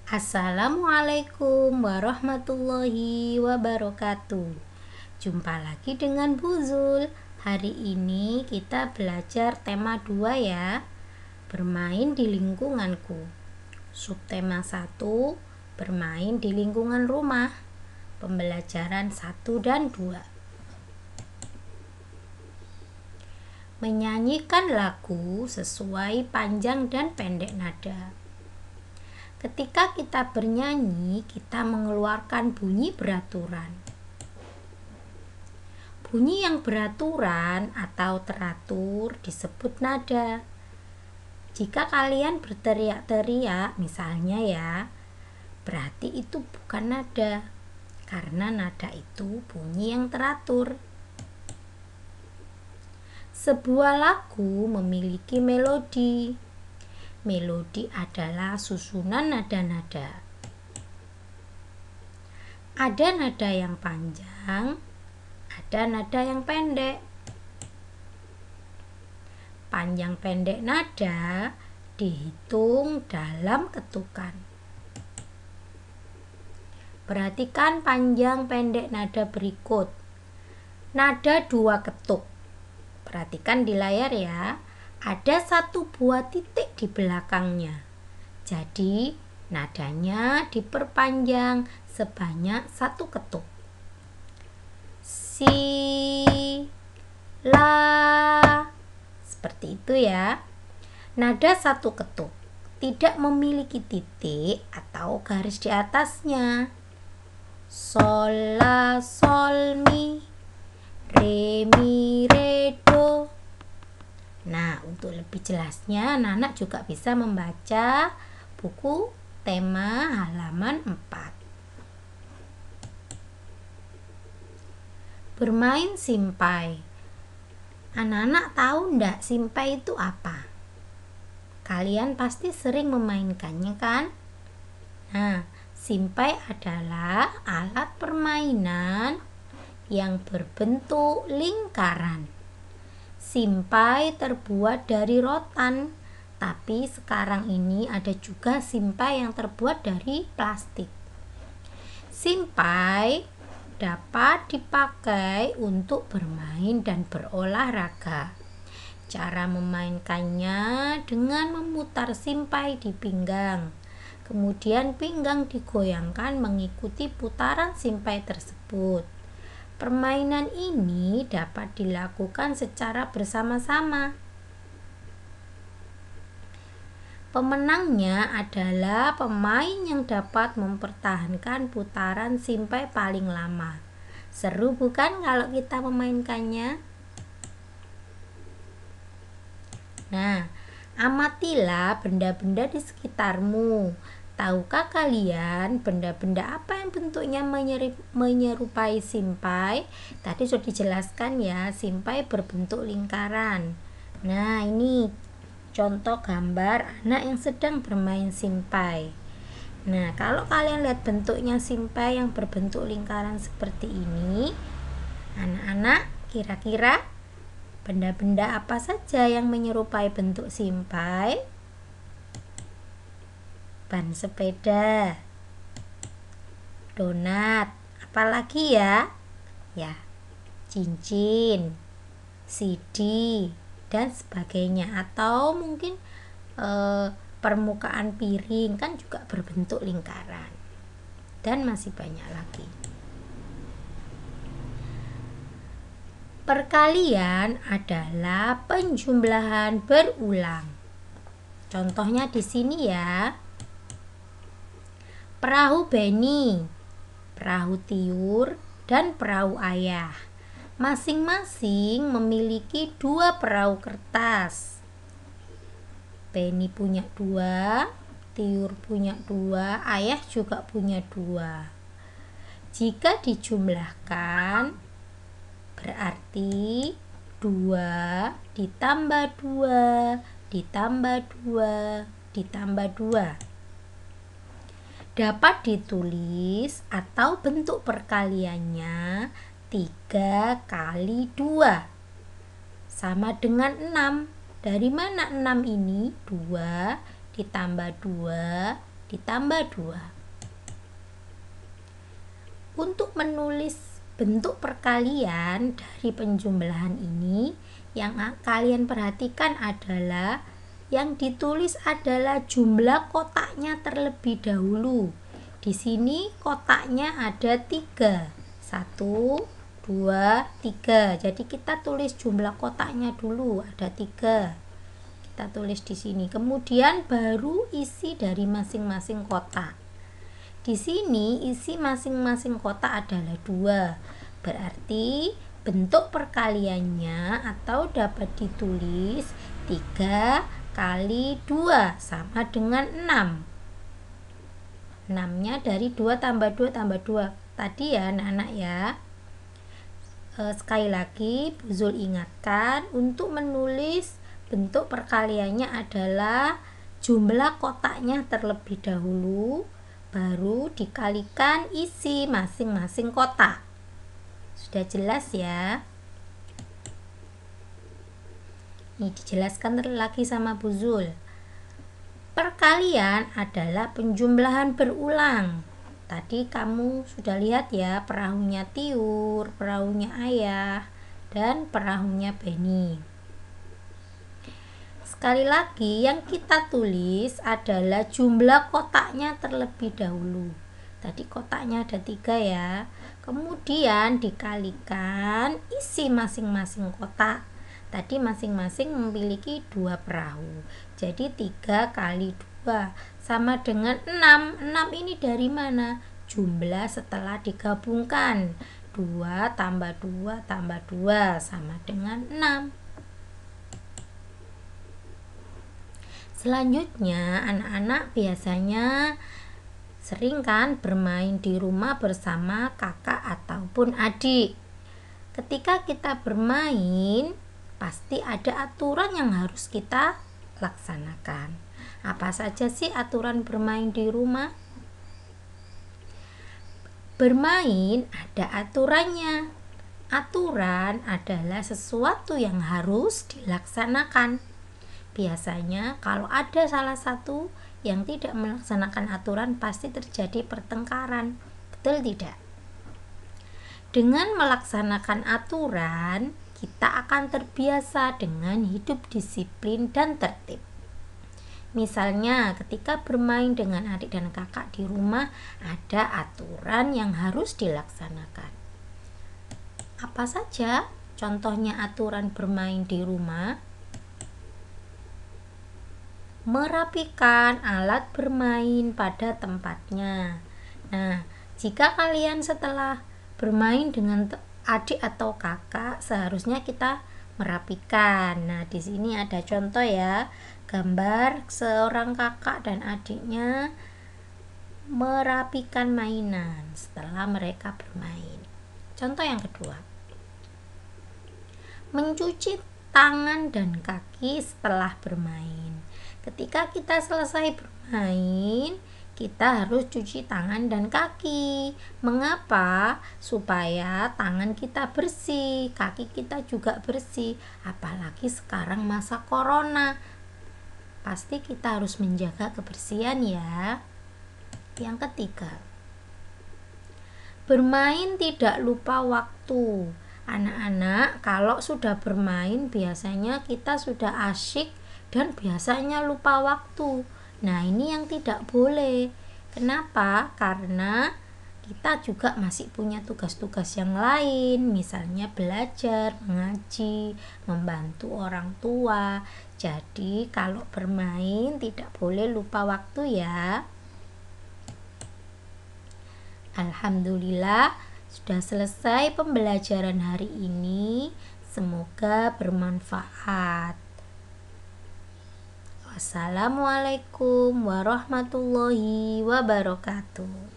Assalamualaikum warahmatullahi wabarakatuh. Jumpa lagi dengan Bu Zul. Hari ini kita belajar tema 2 ya. Bermain di lingkunganku. Subtema 1, bermain di lingkungan rumah. Pembelajaran 1 dan 2. Menyanyikan lagu sesuai panjang dan pendek nada. Ketika kita bernyanyi, kita mengeluarkan bunyi beraturan. Bunyi yang beraturan atau teratur disebut nada. Jika kalian berteriak-teriak, misalnya ya, berarti itu bukan nada, karena nada itu bunyi yang teratur. Sebuah lagu memiliki melodi. Melodi adalah susunan nada-nada. Ada nada yang panjang, ada nada yang pendek. Panjang pendek nada dihitung dalam ketukan. Perhatikan panjang pendek nada berikut. Nada 2 ketuk. Perhatikan di layar ya. Ada 1 buah titik di belakangnya. Jadi nadanya diperpanjang sebanyak 1 ketuk. Si, la, seperti itu ya. Nada 1 ketuk tidak memiliki titik atau garis di atasnya. Sol, la, sol, mi, re, mi, re, do. Nah, untuk lebih jelasnya, anak-anak juga bisa membaca buku tema halaman 4. Bermain simpai. Anak-anak tahu enggak simpai itu apa? Kalian pasti sering memainkannya kan? Nah, simpai adalah alat permainan yang berbentuk lingkaran. Simpai terbuat dari rotan, tapi sekarang ini ada juga simpai yang terbuat dari plastik. Simpai dapat dipakai untuk bermain dan berolahraga. Cara memainkannya dengan memutar simpai di pinggang. Kemudian pinggang digoyangkan mengikuti putaran simpai tersebut. Permainan ini dapat dilakukan secara bersama-sama. Pemenangnya adalah pemain yang dapat mempertahankan putaran simpai paling lama. Seru bukan kalau kita memainkannya? Nah, amatilah benda-benda di sekitarmu. Tahukah kalian benda-benda apa yang bentuknya menyerupai simpai? Tadi sudah dijelaskan ya, simpai berbentuk lingkaran. Nah, ini contoh gambar anak yang sedang bermain simpai. Nah, kalau kalian lihat bentuknya simpai yang berbentuk lingkaran seperti ini, anak-anak kira-kira benda-benda apa saja yang menyerupai bentuk simpai? Ban sepeda, donat, apalagi ya? Ya, cincin, CD, dan sebagainya. Atau mungkin permukaan piring kan juga berbentuk lingkaran. Dan masih banyak lagi. Perkalian adalah penjumlahan berulang. Contohnya di sini ya. Perahu Beni, perahu Tiur, dan perahu Ayah. Masing-masing memiliki 2 perahu kertas. Beni punya 2, Tiur punya 2, Ayah juga punya 2. Jika dijumlahkan, berarti 2 ditambah 2 ditambah 2 ditambah 2. Dapat ditulis atau bentuk perkaliannya 3 kali 2 sama dengan 6. Dari mana 6 ini? 2 ditambah 2 ditambah 2. Untuk menulis bentuk perkalian dari penjumlahan ini, yang kalian perhatikan adalah yang ditulis adalah jumlah kotaknya terlebih dahulu. Di sini kotaknya ada 3. 1, 2, 3. Jadi kita tulis jumlah kotaknya dulu, ada 3. Kita tulis di sini. Kemudian baru isi dari masing-masing kotak. Di sini isi masing-masing kotak adalah 2. Berarti bentuk perkaliannya atau dapat ditulis 3 kali 2 sama dengan 6. 6-nya dari 2 tambah 2 tambah 2. Tadi ya anak-anak ya. Sekali lagi Bu Zul ingatkan, untuk menulis bentuk perkaliannya adalah jumlah kotaknya terlebih dahulu, baru dikalikan isi masing-masing kotak. Sudah jelas ya? Ini dijelaskan lagi sama Bu Zul. Perkalian adalah penjumlahan berulang. Tadi kamu sudah lihat ya, perahunya Tiur, perahunya Ayah, dan perahunya Beni. Sekali lagi, yang kita tulis adalah jumlah kotaknya terlebih dahulu. Tadi kotaknya ada 3 ya. Kemudian dikalikan isi masing-masing kotak. Tadi masing-masing memiliki 2 perahu. Jadi 3 kali 2 sama dengan 6. 6 ini dari mana? Jumlah setelah digabungkan. 2 tambah 2 tambah 2 sama dengan 6. Selanjutnya, anak-anak biasanya sering kan bermain di rumah bersama kakak ataupun adik. Ketika kita bermain, pasti ada aturan yang harus kita laksanakan. Apa saja sih aturan bermain di rumah? Bermain ada aturannya. Aturan adalah sesuatu yang harus dilaksanakan. Biasanya kalau ada salah satu yang tidak melaksanakan aturan, pasti terjadi pertengkaran. Betul tidak? Dengan melaksanakan aturan, kita akan terbiasa dengan hidup disiplin dan tertib. Misalnya ketika bermain dengan adik dan kakak di rumah, ada aturan yang harus dilaksanakan. Apa saja contohnya aturan bermain di rumah? Merapikan alat bermain pada tempatnya. Nah, jika kalian setelah bermain dengan adik atau kakak, seharusnya kita merapikan. Nah, di sini ada contoh ya, gambar seorang kakak dan adiknya merapikan mainan setelah mereka bermain. Contoh yang kedua, mencuci tangan dan kaki setelah bermain. Ketika kita selesai bermain, kita harus cuci tangan dan kaki. Mengapa? Supaya tangan kita bersih, kaki kita juga bersih. Apalagi sekarang masa corona, pasti kita harus menjaga kebersihan ya. Yang ketiga, bermain tidak lupa waktu. Anak-anak kalau sudah bermain biasanya kita sudah asyik dan biasanya lupa waktu. Nah, ini yang tidak boleh. Kenapa? Karena kita juga masih punya tugas-tugas yang lain, misalnya belajar, mengaji, membantu orang tua. Jadi kalau bermain tidak boleh lupa waktu ya. Alhamdulillah sudah selesai pembelajaran hari ini. Semoga bermanfaat. Wassalamualaikum warahmatullahi wabarakatuh.